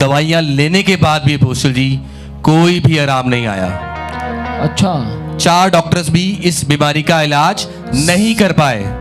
दवाइयां लेने के बाद भी अपोस्टल जी कोई भी आराम नहीं आया। अच्छा, 4 डॉक्टर्स भी इस बीमारी का इलाज नहीं कर पाए।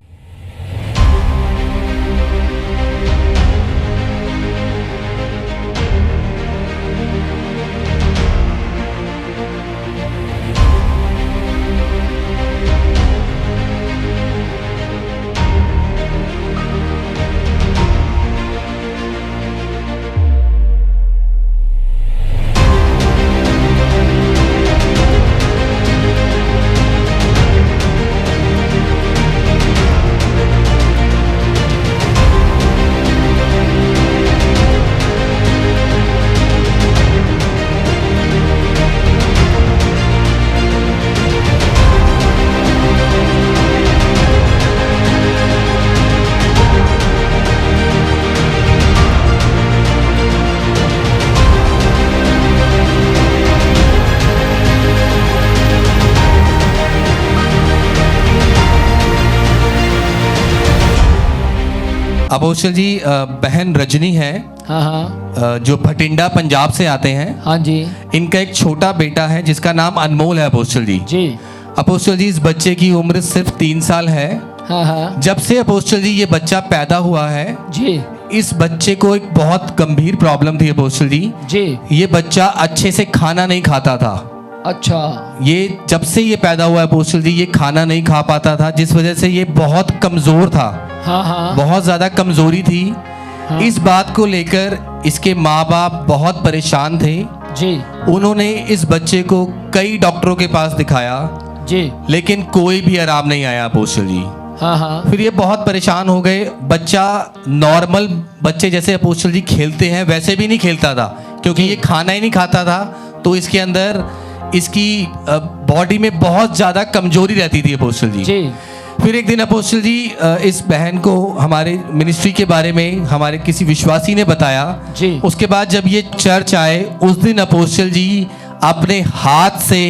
अपोस्टल जी, बहन रजनी है, हाँ हाँ जो भटिंडा पंजाब से आते हैं। हाँ जी इनका एक छोटा बेटा है जिसका नाम अनमोल है। अपोस्टल जी, अपोस्टल जी, इस बच्चे की उम्र सिर्फ 3 साल है। हाँ हाँ जब से अपोस्टल जी ये बच्चा पैदा हुआ है जी इस बच्चे को एक बहुत गंभीर प्रॉब्लम थी। अपोस्टल जी, ये बच्चा अच्छे से खाना नहीं खाता था। अच्छा, ये जब से ये पैदा हुआ है अपोस्टल जी, ये खाना नहीं खा पाता था, जिस वजह से ये बहुत कमजोर था। हाँ हाँ बहुत ज्यादा कमजोरी थी। हाँ। इस बात को लेकर इसके माँ बाप बहुत परेशान थे जी उन्होंने इस बच्चे को कई डॉक्टरों के पास दिखाया जी लेकिन कोई भी आराम नहीं आया अपोस्टल जी। हाँ हाँ फिर ये बहुत परेशान हो गए। बच्चा नॉर्मल बच्चे जैसे अपोस्टल जी खेलते हैं वैसे भी नहीं खेलता था, क्योंकि ये खाना ही नहीं खाता था, तो इसके अंदर इसकी बॉडी में बहुत ज्यादा कमजोरी रहती थी अपोस्टल जी। फिर एक दिन अपोस्टल जी इस बहन को हमारे मिनिस्ट्री के बारे में हमारे किसी विश्वासी ने बताया जी। उसके बाद जब ये चर्च आए उस दिन अपोस्टल जी अपने हाथ से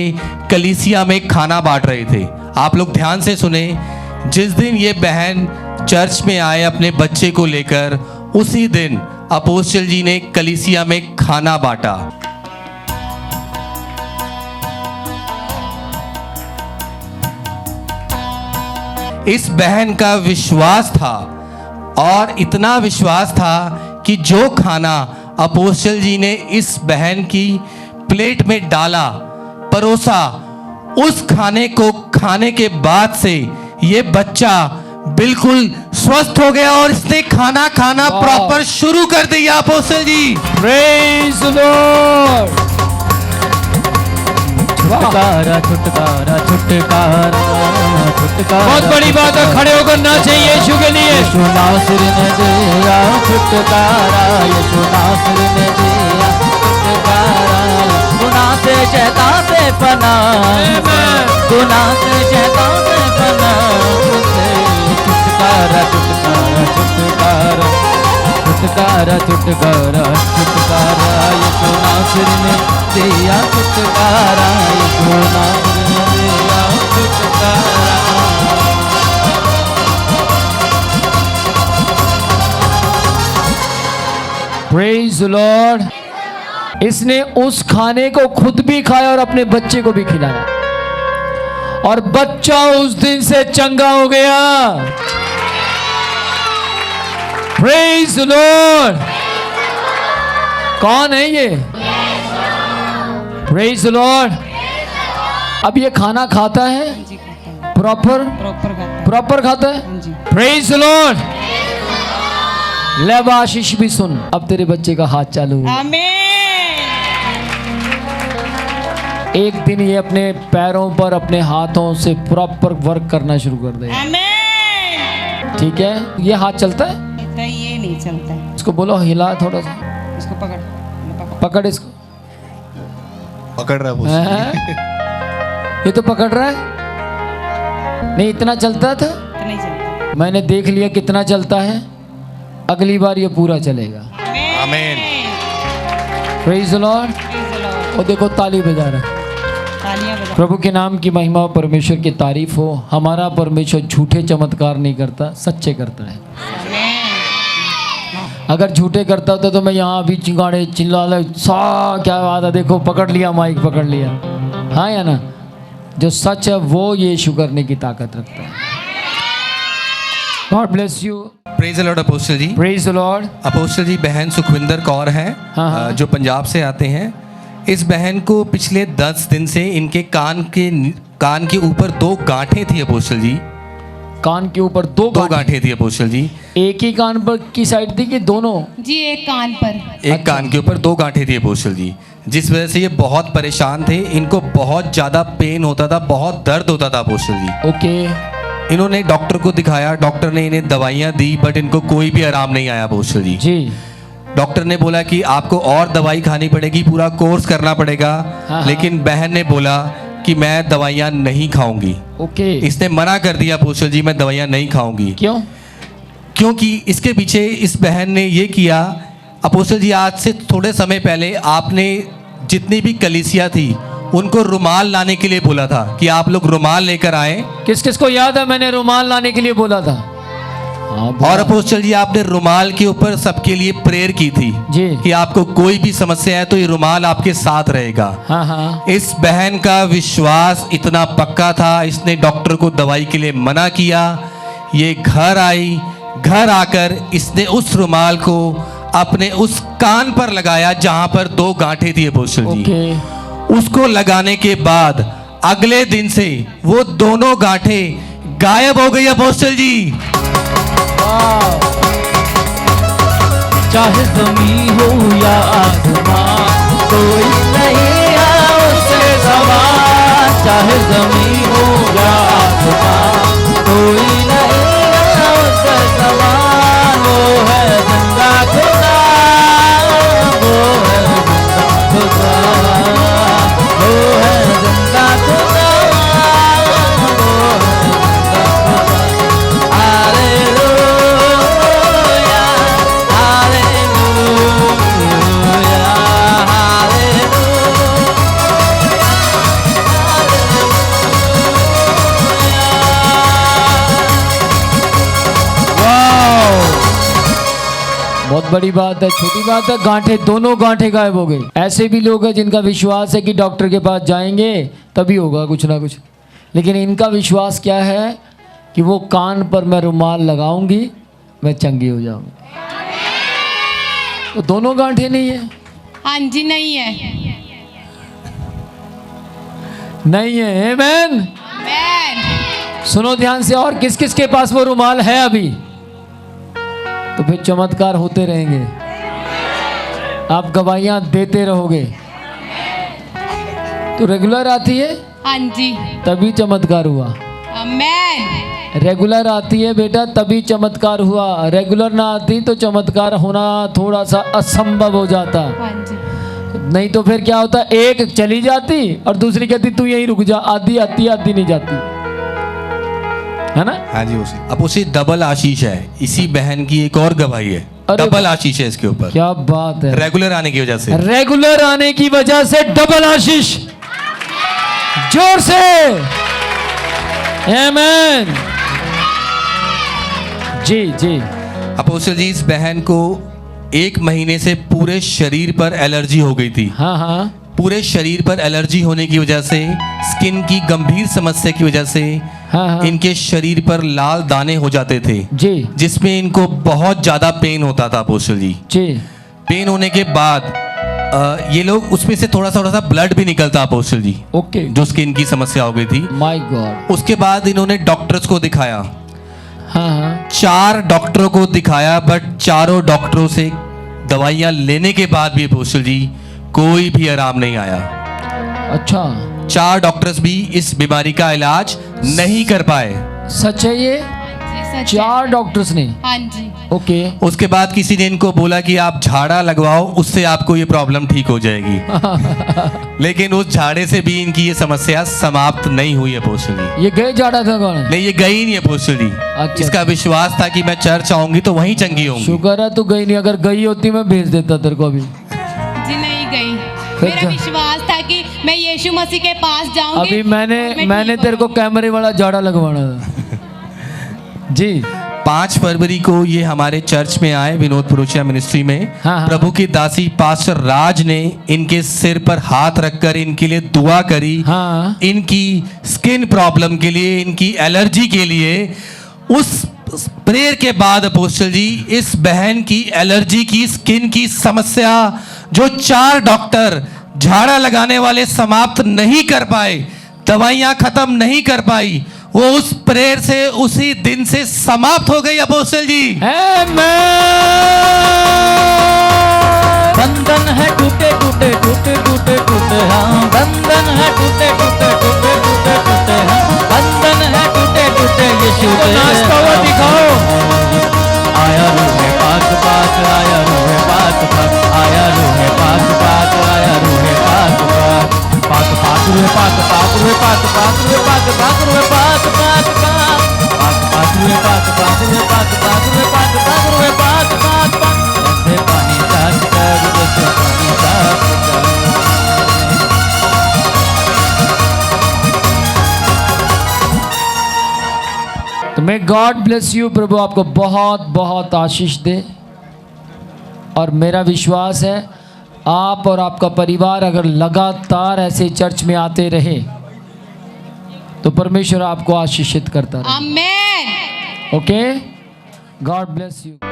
कलीसिया में खाना बांट रहे थे। आप लोग ध्यान से सुने, जिस दिन ये बहन चर्च में आए अपने बच्चे को लेकर, उसी दिन अपोस्टल जी ने कलीसिया में खाना बांटा। इस बहन का विश्वास था और इतना विश्वास था कि जो खाना अपोस्टल जी ने इस बहन की प्लेट में डाला, परोसा, उस खाने को खाने के बाद से ये बच्चा बिल्कुल स्वस्थ हो गया और इसने खाना खाना प्रॉपर शुरू कर दिया apostle ji. Praise the lord. छुटकारा छुटकारा छुटकारा छुटकारा, बहुत बड़ी बात है, खड़े होकर ना चाहिए यीशु के लिए। यीशु नासरी ने दिया छुटकारा, यीशु नासरी ने दिया छुटकारा, गुनाह से शैतान से पनाह, गुनाह से शैतान से पनाह, छुटकारा छुटकारा छुटकारा छुटकारा छुटकारा छुटकारा, यीशु नासरी ने दिया छुटकारा, यीशु नासरी ने दिया छुटकारा। Praise the Lord. इसने उस खाने को खुद भी खाया और अपने बच्चे को भी खिलाया और बच्चा उस दिन से चंगा हो गया। Praise the Lord. कौन है ये? Praise the Lord. अब ये खाना खाता है प्रॉपर खाता है। Praise the Lord. ले अब आशीष भी सुन, अब तेरे बच्चे का हाथ चालू हुआ। एक दिन ये अपने पैरों पर अपने हाथों से प्रॉपर वर्क करना शुरू कर देगा। ठीक है, ये हाथ चलता है? ये नहीं चलता है। इसको बोलो हिला थोड़ा सा, इसको पकड़ पकड़ इसको। पकड़ रहा है ये तो पकड़ रहा है। नहीं इतना चलता था, नहीं चलता। मैंने देख लिया कितना चलता है। अगली बार ये पूरा चलेगा। आमीन। Praise the Lord. और देखो ताली बजा रहा है। तालियां बजा। प्रभु के नाम की महिमा, परमेश्वर की तारीफ हो। हमारा परमेश्वर झूठे चमत्कार नहीं करता, सच्चे करता है। अगर झूठे करता होता तो मैं यहाँ भी चिंगाड़े चिल्ला सा क्या बात है, देखो पकड़ लिया, माइक पकड़ लिया। हाँ या ना? जो सच है वो यीशु करने की ताकत रखता है। God bless you. Praise the Lord apostle ji. Praise the Lord. Apostle ji बहन सुखविंदर कौर हैं, हाँ। जो पंजाब से आते हैं। इस बहन को पिछले 10 दिन से इनके कान के ऊपर 2 गांठें थी अपोस्टल जी। कान के ऊपर 2 गांठें थी अपोस्टल जी। एक ही कान पर की साइड थी कि दोनों? जी एक कान पर। एक कान के ऊपर 2 गांठें थी अपोस्टल जी, जिस वजह से ये बहुत परेशान थे। इनको बहुत ज़्यादा पेन होता था, बहुत दर्द होता था अपोस्टल जी। ओके। इन्होंने डॉक्टर को दिखाया, डॉक्टर ने इन्हें दवाइयाँ दी, बट इनको कोई भी आराम नहीं आया अपोस्टल जी। जी। डॉक्टर ने बोला कि आपको और दवाई खानी पड़ेगी, पूरा कोर्स करना पड़ेगा। हाँ। लेकिन बहन ने बोला कि मैं दवाइयाँ नहीं खाऊंगी। ओके। इसने मना कर दिया अपोस्टल जी, मैं दवाइयाँ नहीं खाऊंगी। क्यों? क्योंकि इसके पीछे इस बहन ने ये किया अपोस्टल जी, आज से थोड़े समय पहले आपने जितनी भी कलीसिया थी उनको रुमाल लाने के लिए बोला था कि आप लोग रुमाल लेकर आए। किस किस को याद है मैंने रुमाल लाने के लिए बोला था? हाँ, बोला। और अपोस्टल जी आपने रुमाल के ऊपर सबके लिए प्रेयर की थी जी। कि आपको कोई भी समस्या है तो ये रुमाल आपके साथ रहेगा। हाँ हाँ। इस बहन का विश्वास इतना पक्का था, इसने डॉक्टर को दवाई के लिए मना किया। ये घर आई, घर आकर इसने उस रुमाल को अपने उस कान पर लगाया जहां पर 2 गांठें थी अपोस्टल जी। ओके। उसको लगाने के बाद अगले दिन से वो दोनों गांठें गायब हो गई अपोस्टल जी। चाहे जमीन हो या आसमान, कोई नहीं है उससे समान। चाहे जमीन हो या आसमान, कोई नहीं है उससे समान। वो है जिंदा खुदा, वो है जिंदा खुदा, वो है जिंदा खुदा, वो है जिंदा खुदा। हालेलुया, बहुत बड़ी बात है, छोटी बात है? गांठें, दोनों गांठें गायब हो गई। ऐसे भी लोग हैं जिनका विश्वास है कि डॉक्टर के पास जाएंगे तभी होगा कुछ ना कुछ, लेकिन इनका विश्वास क्या है कि वो कान पर मैं रुमाल लगाऊंगी, मैं चंगी हो जाऊंगी। तो दोनों गांठें नहीं है? हाँ जी नहीं है। नहीं है। आमेन। आमेन। सुनो ध्यान से, और किस किस के पास वो रुमाल है अभी? तो फिर चमत्कार होते रहेंगे, आप गवाहियां देते रहोगे। तो रेगुलर आती है? हाँ जी। तभी चमत्कार हुआ। आमेन। रेगुलर आती है बेटा तभी चमत्कार हुआ। रेगुलर ना आती तो चमत्कार होना थोड़ा सा असंभव हो जाता। हाँ जी। नहीं तो फिर क्या होता, एक चली जाती और दूसरी कहती तू यहीं रुक जा, आधी आती आधी नहीं जाती, है ना? हाँ जी। उसी डबल आशीष है, इसी बहन की एक और गवाही है। अरे डबल आशीष है इसके ऊपर। क्या बात है! रेगुलर आने की वजह से। रेगुलर आने की वजह से डबल आशीष। जोर से आमेन। जी जी। अपोस्टल जी इस बहन को 1 महीने से पूरे शरीर पर एलर्जी हो गई थी। हाँ हाँ। पूरे शरीर पर एलर्जी होने की वजह से, स्किन की गंभीर समस्या की वजह से हाँ हाँ। इनके शरीर पर लाल दाने हो जाते थे, जी जिसमें इनको बहुत ज्यादा पेन होता था अपोस्टल जी। जी। पेन होने के बाद ये लोग उसमें से थोड़ा सा ब्लड भी निकलता अपोस्टल जी, ओके। जो स्किन की समस्या हो गई थी। My God. उसके बाद इन्होंने डॉक्टर्स को दिखाया, हाँ हाँ। 4 डॉक्टरों को दिखाया, बट चारों डॉक्टरों से दवाइयां लेने के बाद भी अपोस्टल जी कोई भी आराम नहीं आया। अच्छा, 4 डॉक्टर्स भी इस बीमारी का इलाज नहीं कर पाए। सच है ये? जी, सच है। 4 डॉक्टर्स ने? हाँ जी। ओके। उसके बाद किसी ने इनको बोला कि आप झाड़ा लगवाओ, उससे आपको ये प्रॉब्लम ठीक हो जाएगी। लेकिन उस झाड़े से भी इनकी ये समस्या समाप्त नहीं हुई अपोस्टल जी। ये गए झाड़ा था कौन? नहीं, ये गई नहीं अपोस्टल जी। अच्छा। इसका विश्वास था कि मैं चर्च आऊंगी तो वहीं चंगी होंगी। शुक्र है तू गई नहीं, अगर गई होती मैं भेज देता तेरे को अभी। जी नहीं गई। फिर मेरा क्या? विश्वास था कि मैं यीशु मसीह के पास जाऊंगी। अभी मैंने और मैं मैंने ठीक तेरे को हो जाऊंगी। कैमरे वाला झाड़ा लगवाना था। जी। 5 फरवरी को ये हमारे चर्च में आए, विनोद पुरुषिया मिनिस्ट्री में। हाँ। प्रभु की दासी पास्टर राज ने इनके सिर पर हाथ रखकर इनके लिए दुआ करी। हाँ। इनकी स्किन प्रॉब्लम के लिए, इनकी एलर्जी के लिए। उस प्रेयर के बाद अपोस्टल जी, इस बहन की एलर्जी की, स्किन की समस्या जो 4 डॉक्टर झाड़ा लगाने वाले समाप्त नहीं कर पाए, दवाइयां खत्म नहीं कर पाई, वो उस प्रेयर से उसी दिन से समाप्त हो गई अपोस्टल जी। बंधन है टूटे टूटे टूटे टूटे टूटे, हाँ बंधन है टूटे टूटे टूटे टूटे टूटे, हाँ बंधन है टूटे टूटे। यीशु के नाचता हुआ दिखाओ। आया रूहे पाक पाक, आया रूहे पाक पाक, आया रूहे पाक पाक, आया रूहे पाक पाक, पाक पाक रूहे पाक पाक, रूहे पाक पाक, रूहे पाक पाक, रूहे पाक पाक पाक, पाक पाक रूहे पाक पाक, रूहे पाक पाक, रूहे पाक पाक, रूहे पाक पाक पाक। जैसे पानी साफ कर, जैसे पानी साफ कर। तो मैं गॉड ब्लेस यू, प्रभु आपको बहुत बहुत आशीष दे। और मेरा विश्वास है आप और आपका परिवार अगर लगातार ऐसे चर्च में आते रहे तो परमेश्वर आपको आशीषित करता रहे। आमेन। Okay, God bless you.